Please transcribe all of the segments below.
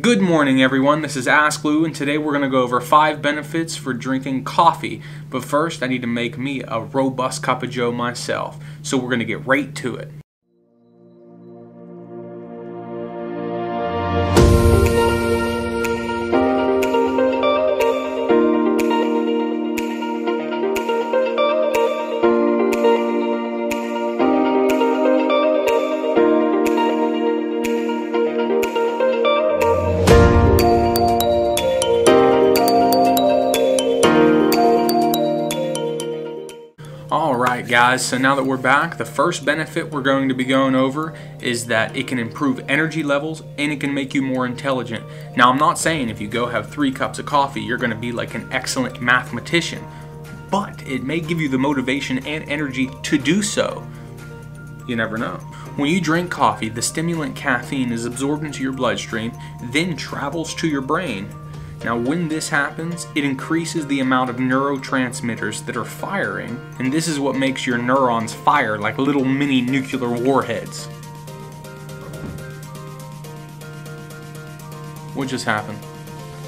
Good morning everyone, this is Ask Lou, and today we're going to go over 5 benefits for drinking coffee. But first I need to make me a robust cup of joe myself, so we're going to get right to it. Alright guys, so now that we're back, the first benefit we're going to be going over is that it can improve energy levels and it can make you more intelligent. Now I'm not saying if you go have 3 cups of coffee you're going to be like an excellent mathematician, but it may give you the motivation and energy to do so. You never know. When you drink coffee, the stimulant caffeine is absorbed into your bloodstream, then travels to your brain. Now when this happens, it increases the amount of neurotransmitters that are firing, and this is what makes your neurons fire like little mini nuclear warheads. What just happened?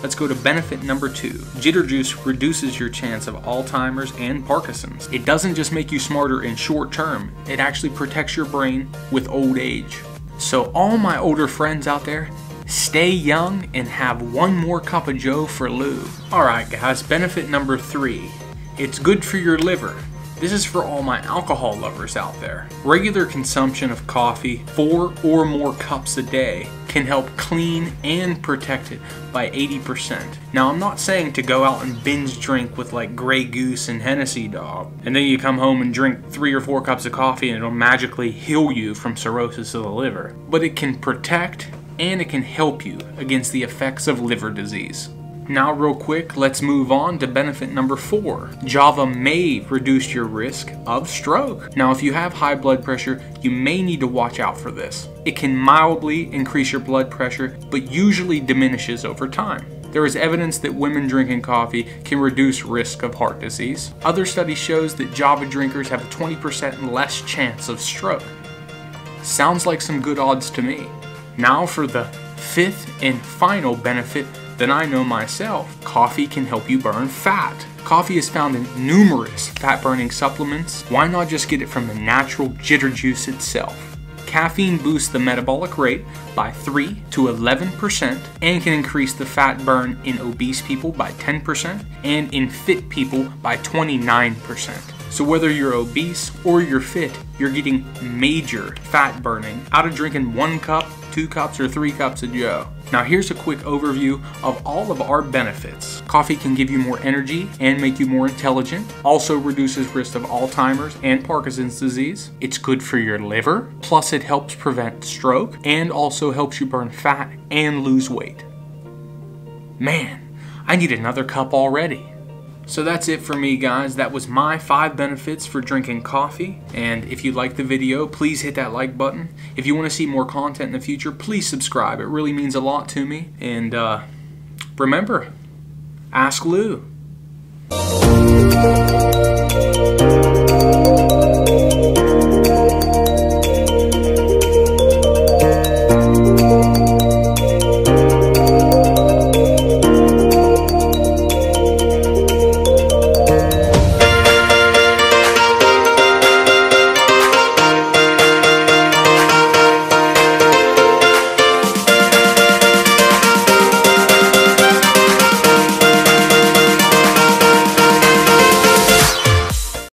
Let's go to benefit number 2. Jitter juice reduces your chance of Alzheimer's and Parkinson's. It doesn't just make you smarter in short term, it actually protects your brain with old age. So all my older friends out there, stay young and have one more cup of joe for Lou. Alright guys, benefit number 3. It's good for your liver. This is for all my alcohol lovers out there. Regular consumption of coffee, 4 or more cups a day, can help clean and protect it by 80%. Now I'm not saying to go out and binge drink with like Grey Goose and Hennessy dog, and then you come home and drink 3 or 4 cups of coffee and it'll magically heal you from cirrhosis of the liver. But it can protect and it can help you against the effects of liver disease. Now real quick, let's move on to benefit number 4. Java may reduce your risk of stroke. Now if you have high blood pressure, you may need to watch out for this. It can mildly increase your blood pressure, but usually diminishes over time. There is evidence that women drinking coffee can reduce risk of heart disease. Other studies shows that Java drinkers have a 20% less chance of stroke. Sounds like some good odds to me. Now for the 5th and final benefit that I know myself. Coffee can help you burn fat. Coffee is found in numerous fat-burning supplements. Why not just get it from the natural jitter juice itself? Caffeine boosts the metabolic rate by 3 to 11% and can increase the fat burn in obese people by 10% and in fit people by 29%. So whether you're obese or you're fit, you're getting major fat burning out of drinking 1 cup, 2 cups, or 3 cups of joe. Now here's a quick overview of all of our benefits. Coffee can give you more energy and make you more intelligent. Also reduces risk of Alzheimer's and Parkinson's disease. It's good for your liver. Plus it helps prevent stroke and also helps you burn fat and lose weight. Man, I need another cup already. So that's it for me guys. That was my 5 benefits for drinking coffee. And if you liked the video, please hit that like button. If you want to see more content in the future, please subscribe. It really means a lot to me. And remember, Ask Lou.